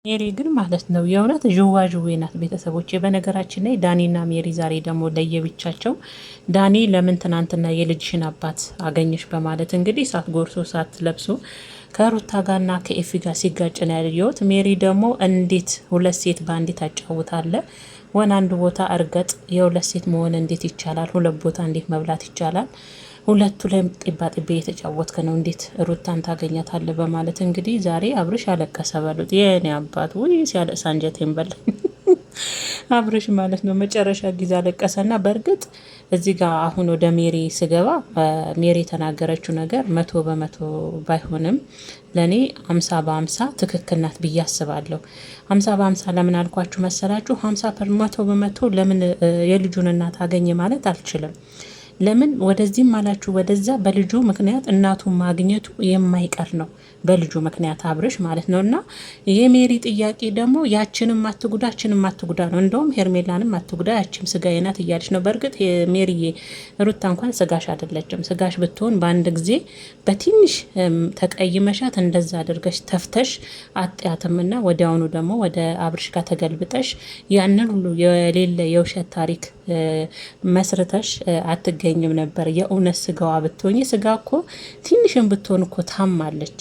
ሜሪ ግን ማለት ነው የእውነት ዥዋዥዌ ናት። ቤተሰቦች በነገራችን ላይ ዳኒና ሜሪ ዛሬ ደግሞ ለየብቻቸው። ዳኒ ለምን ትናንትና የልጅሽን አባት አገኘሽ በማለት እንግዲህ ሳት ጎርሶ ሳት ለብሶ ከሩታ ጋርና ከኤፊ ጋር ሲጋጭ ነው ያየሁት። ሜሪ ደግሞ እንዴት ሁለት ሴት በአንዲት አጫውታለ ወን አንድ ቦታ እርገጥ የሁለት ሴት መሆን እንዴት ይቻላል? ሁለት ቦታ እንዴት መብላት ይቻላል? ሁለቱ ላይ ጢባ ጢቤ የተጫወትከ ነው እንዴት ሩታን ታገኛታለ? በማለት እንግዲህ ዛሬ አብርሽ አለቀሰ በሉት። የኔ አባት ወይ ሲያለቅስ አንጀቴን በል አብርሽ ማለት ነው። መጨረሻ ጊዜ አለቀሰና በእርግጥ እዚህ ጋር አሁን ወደ ሜሪ ስገባ ሜሪ የተናገረችው ነገር 100% ባይሆንም ለኔ 50 በ50 ትክክል ናት ብዬ አስባለሁ። 50 በ50 ለምን አልኳችሁ መሰላችሁ? 50% ለምን የልጁን እናት አገኘ ማለት አልችልም። ለምን ወደዚህም አላችሁ ወደዛ በልጁ ምክንያት እናቱን ማግኘቱ የማይቀር ነው። በልጁ ምክንያት አብርሽ ማለት ነው። እና የሜሪ ጥያቄ ደግሞ ያችንም አትጉዳችንም አትጉዳ ነው። እንደውም ሄርሜላንም አትጉዳ ያችም ስጋዬ ናት እያለች ነው። በእርግጥ ሜሪዬ ሩታ እንኳን ስጋሽ አይደለችም። ስጋሽ ብትሆን በአንድ ጊዜ በትንሽ ተቀይመሻት እንደዛ አድርገሽ ተፍተሽ አጥያትምና ወዲያውኑ ደግሞ ወደ አብርሽ ጋር ተገልብጠሽ ያንን ሁሉ የሌለ የውሸት ታሪክ መስርተሽ አትገኝም ነበር። የእውነት ስጋዋ ብትሆኝ ስጋ እኮ ትንሽም ብትሆን እኮ ታማለች።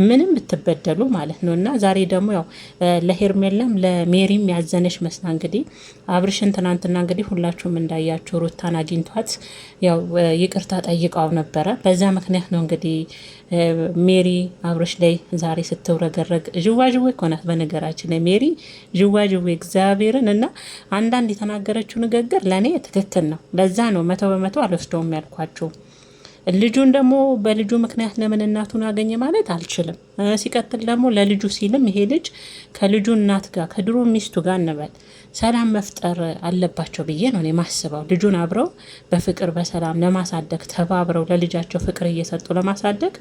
ምንም ብትበደሉ ማለት ነው። እና ዛሬ ደግሞ ያው ለሄርሜላም ለሜሪም ያዘነሽ መስላ እንግዲህ አብርሽን ትናንትና እንግዲህ ሁላችሁም እንዳያችሁ ሩታን አግኝቷት ያው ይቅርታ ጠይቃው ነበረ። በዛ ምክንያት ነው እንግዲህ ሜሪ አብርሽ ላይ ዛሬ ስትውረገረግ ዥዋዥዌ እኮ ናት። በነገራችን ላይ ሜሪ ዥዋዥዌ እግዚአብሔርን እና አንዳንድ የተናገረችው ንግግር ለእኔ ትክክል ነው። ለዛ ነው 100% አልወስደውም ያልኳችሁ። ልጁን ደግሞ በልጁ ምክንያት ለምን እናቱን አገኘ ማለት አልችልም። ሲቀጥል ደግሞ ለልጁ ሲልም ይሄ ልጅ ከልጁ እናት ጋር ከድሮ ሚስቱ ጋር እንበል ሰላም መፍጠር አለባቸው ብዬ ነው የማስበው። ልጁን አብረው በፍቅር በሰላም ለማሳደግ ተባብረው ለልጃቸው ፍቅር እየሰጡ ለማሳደግ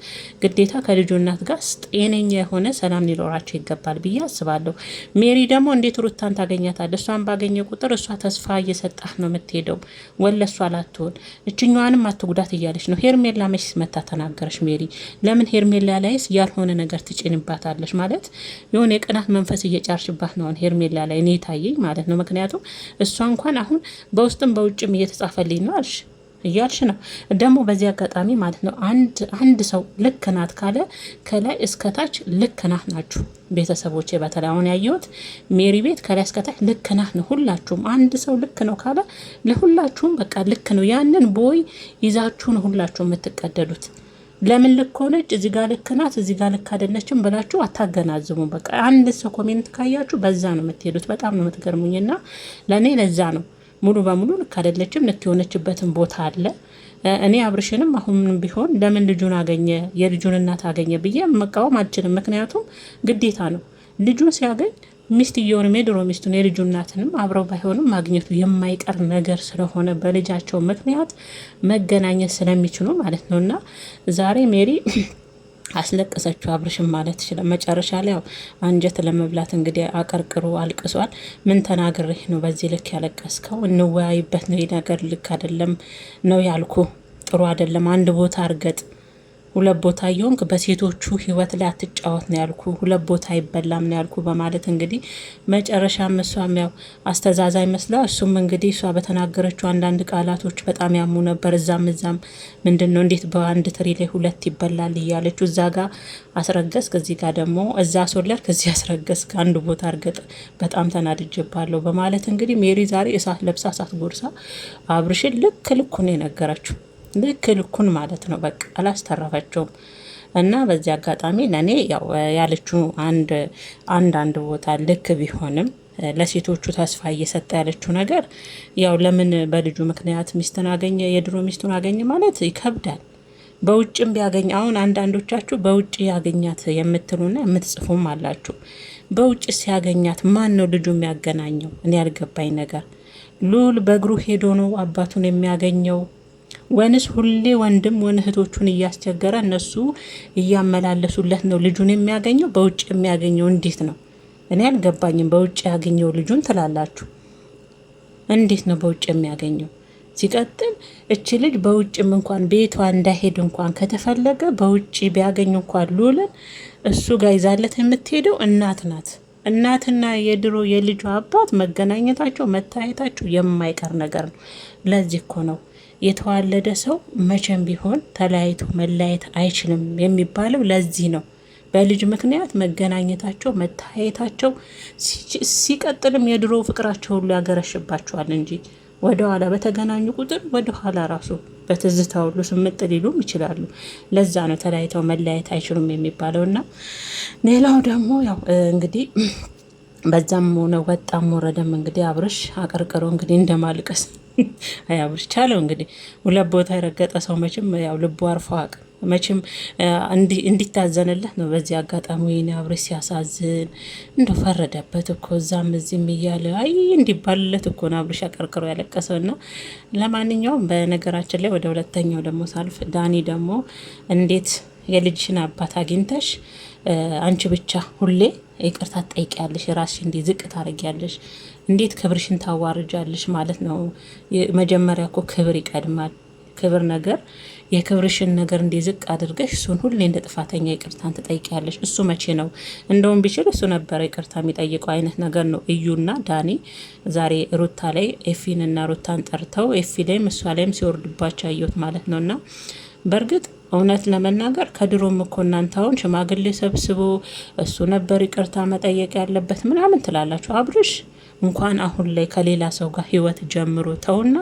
ግዴታ ከልጁ እናት ጋር ጤነኛ የሆነ ሰላም ሊኖራቸው ይገባል ብዬ አስባለሁ። ሜሪ ደግሞ እንዴት ሩታን ታገኛታል? እሷን ባገኘ ቁጥር እሷ ተስፋ እየሰጣት ነው የምትሄደው። ወለሷ ላትሆን እችኛዋንም አትጉዳት እያለች ነው። ሄርሜላ መች መታ ተናገረች? ሜሪ ለምን ሄርሜላ ላይስ ያልሆነ ነገር ትጭንባታለች? ማለት የሆነ የቅናት መንፈስ እየጫርሽባት ነው ሄርሜላ ላይ እኔ ታየኝ ማለት ነው። ምክንያቱም እሷ እንኳን አሁን በውስጥም በውጭም እየተጻፈልኝ ነው አልሽ እያልሽ ነው። ደግሞ በዚህ አጋጣሚ ማለት ነው አንድ ሰው ልክ ናት ካለ ከላይ እስከታች ልክ ናት ናችሁ ቤተሰቦቼ። በተለይ አሁን ያየሁት ሜሪ ቤት ከላይ እስከታች ልክ ናት ነው። ሁላችሁም አንድ ሰው ልክ ነው ካለ ለሁላችሁም በቃ ልክ ነው። ያንን ቦይ ይዛችሁ ነው ሁላችሁም የምትቀደዱት። ለምን ልክ ሆነች እዚህ ጋር ልክ ናት እዚህ ጋር ልክ አይደለችም ብላችሁ አታገናዝሙ። በቃ አንድ ሰው ኮሜንት ካያችሁ በዛ ነው የምትሄዱት። በጣም ነው የምትገርሙኝና ለእኔ ለዛ ነው ሙሉ በሙሉ ልክ አይደለችም። ልክ የሆነችበትን ቦታ አለ። እኔ አብርሽንም አሁንም ቢሆን ለምን ልጁን አገኘ የልጁን እናት አገኘ ብዬ መቃወም አልችልም። ምክንያቱም ግዴታ ነው ልጁን ሲያገኝ ሚስትየውንም የድሮ ሚስቱን የልጁ እናትንም አብረው ባይሆንም ማግኘቱ የማይቀር ነገር ስለሆነ በልጃቸው ምክንያት መገናኘት ስለሚችሉ ማለት ነው። እና ዛሬ ሜሪ አስለቀሰችው አብርሽም ማለት ይችላል። መጨረሻ ላይ ያው አንጀት ለመብላት እንግዲህ አቀርቅሮ አልቅሷል። ምን ተናግሬህ ነው በዚህ ልክ ያለቀስከው? እንወያይበት ነው። ይሄ ነገር ልክ አይደለም ነው ያልኩ። ጥሩ አይደለም። አንድ ቦታ እርገጥ ሁለት ቦታ ይሆንክ በሴቶቹ ህይወት ላይ አትጫወት ነው ያልኩ። ሁለት ቦታ አይበላም ነው ያልኩ በማለት እንግዲህ መጨረሻ እሷም ያው አስተዛዛይ መስላ እሱም እንግዲህ እሷ በተናገረችው አንዳንድ ቃላቶች በጣም ያሙ ነበር። እዛም ምንድነው እንዴት በአንድ ትሪ ላይ ሁለት ይበላል እያለችው እዛ ጋር አስረገስክ እዚህ ጋር ደግሞ እዛ ሶለር ከዚህ አስረገስክ አንድ ቦታ እርገጥ በጣም ተናድጄባለሁ በማለት እንግዲህ ሜሪ ዛሬ እሳት ለብሳ እሳት ጎርሳ አብርሽን ልክ ነው የነገረችው። ልኩን ማለት ነው። በቃ አላስተረፈችውም። እና በዚህ አጋጣሚ ለኔ ያው ያለችው አንድ ቦታ ልክ ቢሆንም ለሴቶቹ ተስፋ እየሰጠ ያለችው ነገር ያው ለምን በልጁ ምክንያት ሚስትን አገኘ የድሮ ሚስቱን አገኘ ማለት ይከብዳል። በውጭም ቢያገኝ አሁን አንዳንዶቻችሁ በውጭ ያገኛት የምትሉና የምትጽፉም አላችሁ። በውጭ ሲያገኛት ማን ነው ልጁ የሚያገናኘው? እኔ ያልገባኝ ነገር ሉል በእግሩ ሄዶ ነው አባቱን የሚያገኘው ወንስ ሁሌ ወንድም እህቶቹን እያስቸገረ እነሱ እያመላለሱለት ነው ልጁን የሚያገኘው? በውጭ የሚያገኘው እንዴት ነው? እኔ አልገባኝም። በውጭ ያገኘው ልጁን ትላላችሁ፣ እንዴት ነው በውጭ የሚያገኘው? ሲቀጥል እቺ ልጅ በውጭም እንኳን ቤቷ እንዳይሄድ እንኳን ከተፈለገ በውጭ ቢያገኝ እንኳን ሉልን እሱ ጋር ይዛለት የምትሄደው እናት ናት። እናትና የድሮ የልጇ አባት መገናኘታቸው መታየታቸው የማይቀር ነገር ነው። ለዚህ እኮ ነው የተዋለደ ሰው መቼም ቢሆን ተለያይቶ መለያየት አይችልም የሚባለው። ለዚህ ነው በልጅ ምክንያት መገናኘታቸው መታየታቸው። ሲቀጥልም የድሮ ፍቅራቸው ሁሉ ያገረሽባቸዋል እንጂ ወደ ኋላ በተገናኙ ቁጥር ወደ ኋላ ራሱ በትዝታ ሁሉ ስምጥ ሊሉም ይችላሉ። ለዛ ነው ተለያይተው መለያየት አይችሉም የሚባለው። እና ሌላው ደግሞ ያው እንግዲህ በዛም ሆነ ወጣም ወረደም እንግዲህ አብርሽ አቀርቅሮ እንግዲህ እንደማልቀስ አብርሽ ቻለው። እንግዲህ ሁለት ቦታ የረገጠ ሰው መቼም ያው ልቡ አርፎ አቅም መቼም እንዲታዘንለት ነው። በዚህ አጋጣሚ ወይኔ አብርሽ ሲያሳዝን እንደ ፈረደበት እኮ እዛም እዚህም እያለ አይ እንዲባልለት እኮ ነው አብርሽ አቀርቅሮ ያለቀሰው። እና ለማንኛውም በነገራችን ላይ ወደ ሁለተኛው ደግሞ ሳልፍ ዳኒ ደግሞ እንዴት የልጅሽን አባት አግኝተሽ አንቺ ብቻ ሁሌ ይቅርታ ትጠይቂያለሽ፣ ራስሽ እንዲህ ዝቅ ታደርጊያለሽ፣ እንዴት ክብርሽን ታዋርጃለሽ ማለት ነው። መጀመሪያ እኮ ክብር ይቀድማል። ክብር ነገር የክብርሽን ነገር እንዲህ ዝቅ አድርገሽ እሱን ሁሌ እንደ ጥፋተኛ ይቅርታን ትጠይቂያለሽ። እሱ መቼ ነው እንደውም ቢችል እሱ ነበረ ይቅርታ የሚጠይቀው አይነት ነገር ነው። እዩና ዳኒ ዛሬ ሩታ ላይ ኤፊንና ሩታን ጠርተው ኤፊ ላይም እሷ ላይም ሲወርድባቸው አየሁት ማለት ነው። እና በእርግጥ እውነት ለመናገር ከድሮም እኮ እናንተ አሁን ሽማግሌ ሰብስቦ እሱ ነበር ይቅርታ መጠየቅ ያለበት ምናምን ትላላችሁ። አብርሽ እንኳን አሁን ላይ ከሌላ ሰው ጋር ህይወት ጀምሮ ተውና፣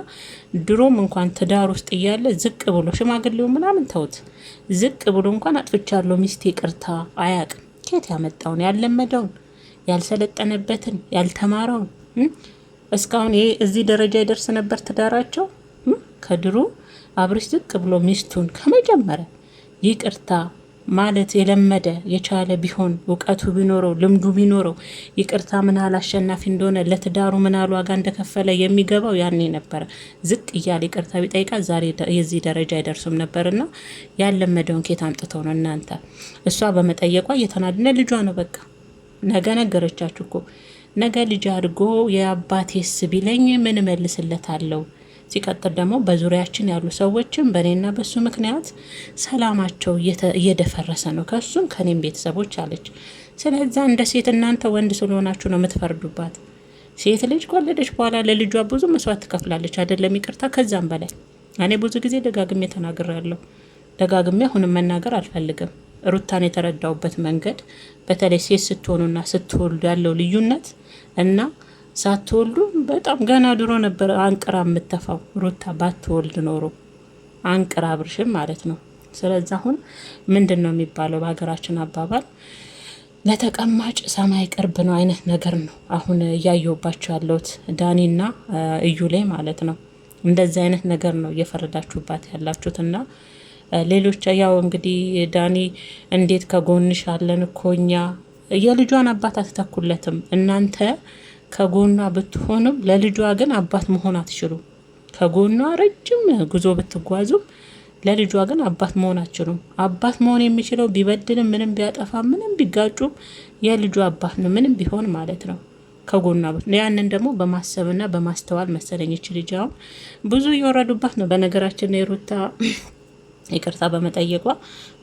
ድሮም እንኳን ትዳር ውስጥ እያለ ዝቅ ብሎ ሽማግሌው ምናምን ተውት፣ ዝቅ ብሎ እንኳን አጥፍቻለሁ ሚስቴ ይቅርታ አያቅም። ኬት ያመጣውን ያልለመደውን ያልሰለጠነበትን ያልተማረውን እስካሁን ይሄ እዚህ ደረጃ ይደርስ ነበር ትዳራቸው ከድሮ አብርሽ ዝቅ ብሎ ሚስቱን ከመጀመሪያ ይቅርታ ማለት የለመደ የቻለ ቢሆን እውቀቱ ቢኖረው ልምዱ ቢኖረው ይቅርታ ምን ያህል አሸናፊ እንደሆነ ለትዳሩ ምን ያህል ዋጋ እንደከፈለ የሚገባው ያኔ ነበረ። ዝቅ እያለ ይቅርታ ቢጠይቃ ዛሬ የዚህ ደረጃ አይደርሱም ነበርና ያለመደውን ኬት አምጥተው ነው እናንተ። እሷ በመጠየቋ እየተናደነ ልጇ ነው በቃ ነገ ነገረቻችሁ እኮ ነገ ልጅ አድጎ የአባቴስ ቢለኝ ምን መልስለታለሁ። ሲቀጥል ደግሞ በዙሪያችን ያሉ ሰዎችም በእኔና በሱ ምክንያት ሰላማቸው እየደፈረሰ ነው፣ ከሱም ከኔም ቤተሰቦች አለች። ስለዛ እንደ ሴት እናንተ ወንድ ስለሆናችሁ ነው የምትፈርዱባት። ሴት ልጅ ከወለደች በኋላ ለልጇ ብዙ መስዋዕት ትከፍላለች አይደለም ይቅርታ ከዛም በላይ። እኔ ብዙ ጊዜ ደጋግሜ ተናግሬያለሁ፣ ደጋግሜ አሁንም መናገር አልፈልግም። ሩታን የተረዳውበት መንገድ በተለይ ሴት ስትሆኑና ስትወልዱ ያለው ልዩነት እና ሳትወልዱ በጣም ገና ድሮ ነበር አንቅራ የምተፋው ሩታ ባትወልድ ኖሮ አንቅራ አብርሽም ማለት ነው። ስለዚህ አሁን ምንድን ነው የሚባለው በሀገራችን አባባል ለተቀማጭ ሰማይ ቅርብ ነው አይነት ነገር ነው አሁን እያየሁባቸው ያለሁት ዳኒና እዩ ላይ ማለት ነው። እንደዚህ አይነት ነገር ነው እየፈረዳችሁባት ያላችሁትና ሌሎች ያው እንግዲህ ዳኒ እንዴት ከጎንሽ አለን እኮ እኛ የልጇን አባት አትተኩለትም እናንተ ከጎኗ ብትሆኑም ለልጇ ግን አባት መሆን አትችሉም። ከጎኗ ረጅም ጉዞ ብትጓዙም ለልጇ ግን አባት መሆን አትችሉም። አባት መሆን የሚችለው ቢበድልም ምንም ቢያጠፋ ምንም ቢጋጩም የልጇ አባት ነው ምንም ቢሆን ማለት ነው። ከጎኗ ያንን ደግሞ በማሰብና በማስተዋል መሰለኝ ይች ልጅ አሁን ብዙ እየወረዱባት ነው። በነገራችን የሩታ ይቅርታ በመጠየቋ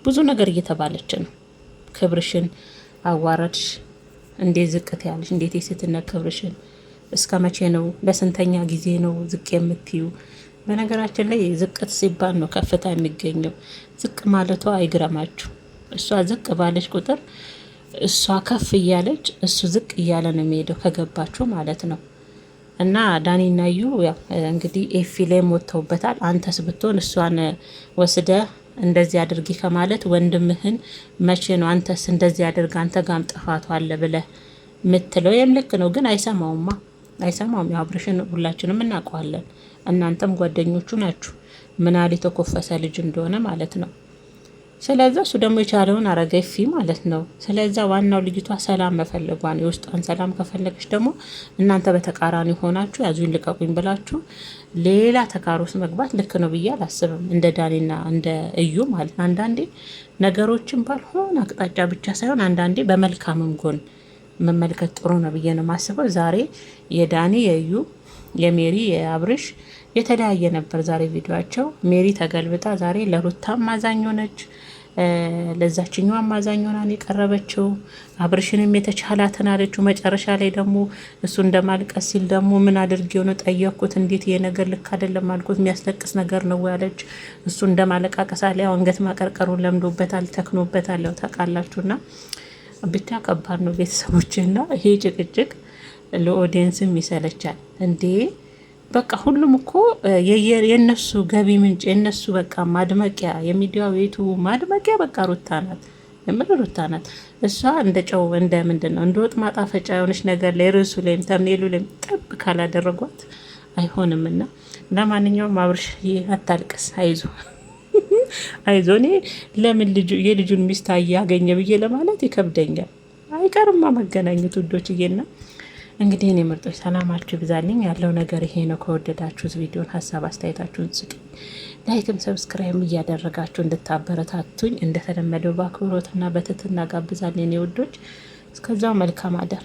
ብዙ ነገር እየተባለች ነው። ክብርሽን አዋረድሽ፣ እንዴት ዝቅት ያለሽ፣ እንዴት የሴትነት ክብርሽን እስከ መቼ ነው ለስንተኛ ጊዜ ነው ዝቅ የምትዩ? በነገራችን ላይ ዝቅት ሲባል ነው ከፍታ የሚገኘው። ዝቅ ማለቷ አይግረማችሁ። እሷ ዝቅ ባለች ቁጥር እሷ ከፍ እያለች እሱ ዝቅ እያለ ነው የሚሄደው ከገባችሁ ማለት ነው። እና ዳኒና ዩ ያው እንግዲህ ኤፊ ላይ ሞተውበታል። አንተስ ብትሆን እሷን ወስደ እንደዚህ አድርጊ ከማለት ወንድምህን መቼ ነው አንተስ እንደዚህ አድርግ አንተ ጋም ጥፋቱ አለ ብለህ ምትለው? ልክ ነው ግን አይሰማውማ፣ አይሰማውም። ያው አብርሽን ሁላችንም እናውቀዋለን፣ እናንተም ጓደኞቹ ናችሁ፣ ምናል የተኮፈሰ ልጅ እንደሆነ ማለት ነው። ስለዛ እሱ ደግሞ የቻለውን አረገ ኤፊ ማለት ነው። ስለዛ ዋናው ልጅቷ ሰላም መፈለጓን የውስጧን ሰላም ከፈለገች ደግሞ እናንተ በተቃራኒ ሆናችሁ ያዙኝ ልቀቁኝ ብላችሁ ሌላ ተካሮስ መግባት ልክ ነው ብዬ አላስብም። እንደ ዳኒና እንደ እዩ ማለት ነው። አንዳንዴ ነገሮችን ባልሆነ አቅጣጫ ብቻ ሳይሆን አንዳንዴ በመልካምም ጎን መመልከት ጥሩ ነው ብዬ ነው ማስበው። ዛሬ የዳኒ የእዩ የሜሪ የአብርሽ የተለያየ ነበር ዛሬ ቪዲዮቸው። ሜሪ ተገልብጣ ዛሬ ለሩታ ማዛኝ ሆነች። ለዛችኛው አማዛኛውን የቀረበችው አብርሽንም የተቻላትን አለችው። መጨረሻ ላይ ደግሞ እሱ እንደማልቀስ ሲል ደግሞ ምን አድርጌው ነው ጠየቅኩት። እንዴት ይሄ ነገር ልክ አይደለም አልኩት። የሚያስለቅስ ነገር ነው ያለች። እሱ እንደማለቃቀስ አለ። ያው አንገት ማቀርቀሩን ለምዶበታል፣ ተክኖበታል። ያው ታውቃላችሁና ብቻ ከባድ ነው ቤተሰቦችና ይሄ ጭቅጭቅ ለኦዲየንስም ይሰለቻል እንዴ። በቃ ሁሉም እኮ የነሱ ገቢ ምንጭ የነሱ በቃ ማድመቂያ የሚዲያው ቤቱ ማድመቂያ በቃ ሩታ ናት። የምር ሩታ ናት። እሷ እንደ ጨው እንደ ምንድን ነው እንደ ወጥ ማጣፈጫ የሆነች ነገር ላይ ርዕሱ ላይም ተምኔሉ ላይም ጠብ ካላደረጓት አይሆንም። እና ለማንኛውም አብርሽ አታልቅስ፣ አይዞ አይዞ። እኔ ለምን የልጁን ሚስት አያገኘ ብዬ ለማለት ይከብደኛል። አይቀርማ መገናኘት ውዶችዬና እንግዲህ እኔ ምርጦች ሰላማችሁ ይብዛልኝ። ያለው ነገር ይሄ ነው። ከወደዳችሁት ቪዲዮን ሀሳብ አስተያየታችሁን ስጡኝ። ላይክም ሰብስክራይብ እያደረጋችሁ እንድታበረታቱኝ እንደተለመደው በአክብሮትና በትህትና ጋብዛለሁ። የኔ ውዶች እስከዛው መልካም አዳር።